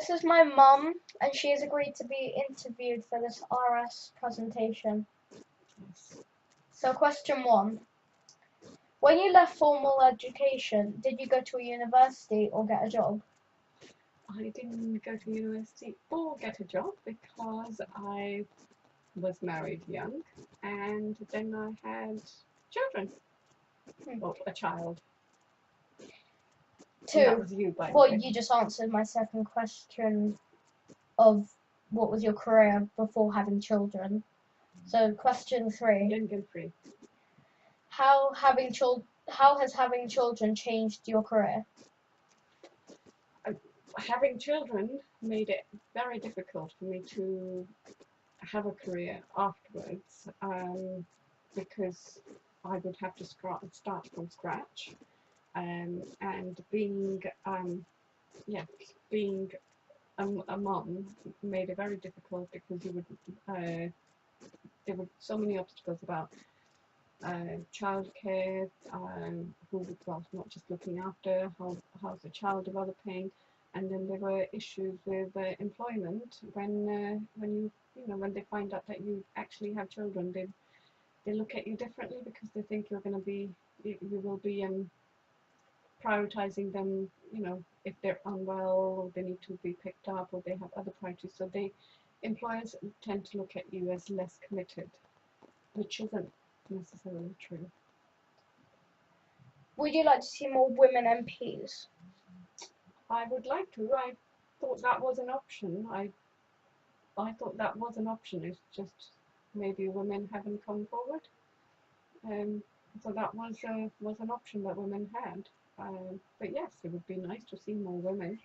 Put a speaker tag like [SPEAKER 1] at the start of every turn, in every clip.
[SPEAKER 1] This is my mum, and she has agreed to be interviewed for this RS presentation.
[SPEAKER 2] Yes.
[SPEAKER 1] So question 1. When you left formal education, did you go to a university or get a job?
[SPEAKER 2] I didn't go to university or get a job because I was married young and then I had children. Or a child. And that
[SPEAKER 1] 2.
[SPEAKER 2] was you, by the
[SPEAKER 1] Well,
[SPEAKER 2] way.
[SPEAKER 1] you just answered my second question of what was your career before having children. So question 3.
[SPEAKER 2] Young and free.
[SPEAKER 1] How has having children changed your career?
[SPEAKER 2] Having children made it very difficult for me to have a career afterwards because I would have to start from scratch, and being being a mum made it very difficult because you would there were so many obstacles about childcare, who was not just looking after how's the child developing, and then there were issues with employment when they find out that you actually have children, they look at you differently because they think you're going to be you will be prioritizing them, if they're unwell or they need to be picked up or they have other priorities. So employers tend to look at you as less committed, which isn't necessarily true.
[SPEAKER 1] Would you like to see more women MPs?
[SPEAKER 2] I would like to. I thought that was an option. I thought that was an option. It's just maybe women haven't come forward. So that was an option that women had. But yes, it would be nice to see more women.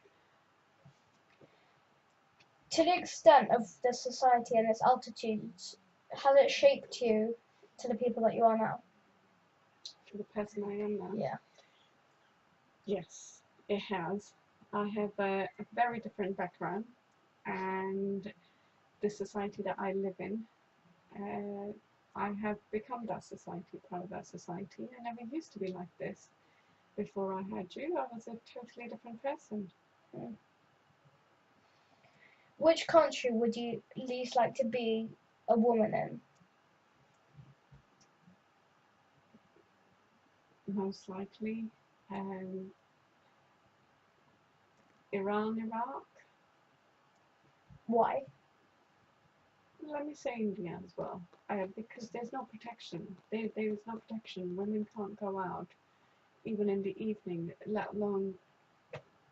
[SPEAKER 1] To the extent of the society and its altitudes, has it shaped you to the people that you are now?
[SPEAKER 2] To the person I am now.
[SPEAKER 1] Yeah.
[SPEAKER 2] Yes, it has. I have a very different background, and the society that I live in, I have become that society, part of that society. I never used to be like this. Before I had you, I was a totally different person.
[SPEAKER 1] Mm. Which country would you least like to be a woman in?
[SPEAKER 2] Most likely, Iran, Iraq.
[SPEAKER 1] Why?
[SPEAKER 2] Let me say India as well, because there's no protection. There is no protection. Women can't go out, even in the evening, let alone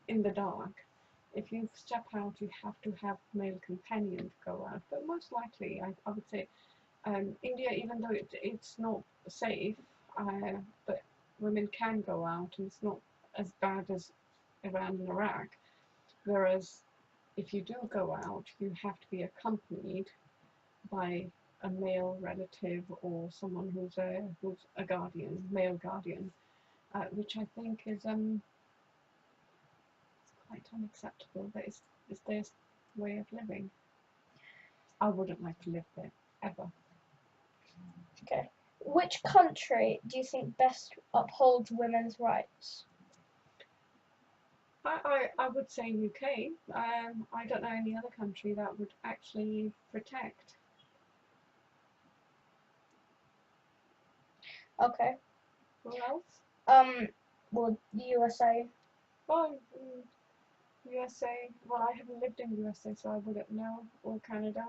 [SPEAKER 2] in the dark. If you step out, you have to have male companion to go out. But most likely, I would say India, even though it's not safe, but women can go out, and it's not as bad as Iran and Iraq. Whereas if you do go out, you have to be accompanied by a male relative or someone who's a guardian, male guardian, which I think is quite unacceptable. But it's their way of living. I wouldn't like to live there ever.
[SPEAKER 1] Okay. Which country do you think best upholds women's rights?
[SPEAKER 2] I would say UK. I don't know any other country that would actually protect.
[SPEAKER 1] Okay.
[SPEAKER 2] Who else?
[SPEAKER 1] Well, USA.
[SPEAKER 2] Well, USA. Well, I haven't lived in USA, so I wouldn't know. Or Canada,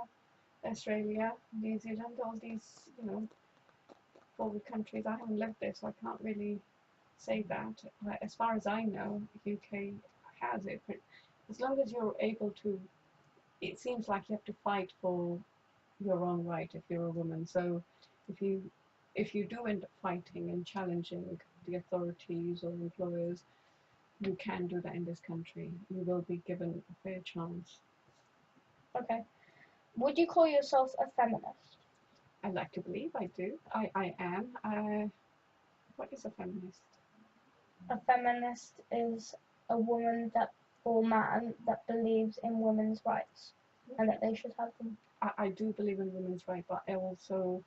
[SPEAKER 2] Australia, New Zealand, all these, forward countries. I haven't lived there, so I can't really say that. As far as I know, UK has it. But as long as you're able to, it seems like you have to fight for your own right if you're a woman. So if you do end up fighting and challenging the authorities or employers, you can do that in this country. You will be given a fair chance.
[SPEAKER 1] Okay. Would you call yourself a feminist?
[SPEAKER 2] I like to believe I do. I am. What is a feminist?
[SPEAKER 1] A feminist is a woman or man that believes in women's rights and that they should have them.
[SPEAKER 2] I do believe in women's rights, but I also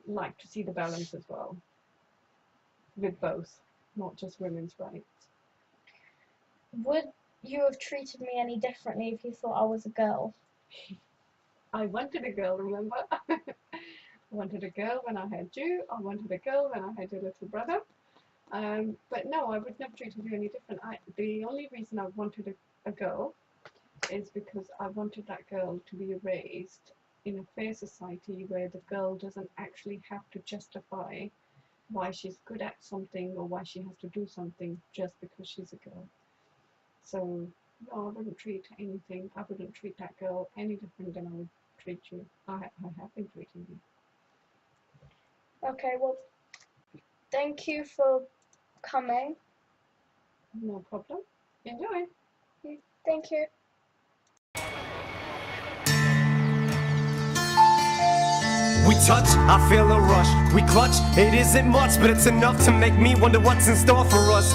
[SPEAKER 2] like to see the balance as well with both, not just women's rights.
[SPEAKER 1] Would you have treated me any differently if you thought I was a girl.
[SPEAKER 2] I wanted a girl, remember? I wanted a girl when I had you. I wanted a girl when I had your little brother. But no, I would never treated you any different. The only reason I wanted a girl is because I wanted that girl to be raised in a fair society where the girl doesn't actually have to justify why she's good at something or why she has to do something just because she's a girl. So no, I wouldn't treat that girl any different than I would treat you. I have been treating you.
[SPEAKER 1] Okay, well, thank you for coming.
[SPEAKER 2] No problem. Enjoy.
[SPEAKER 1] Thank you.
[SPEAKER 3] We touch, I feel a rush. We clutch, it isn't much, but it's enough to make me wonder what's in store for us.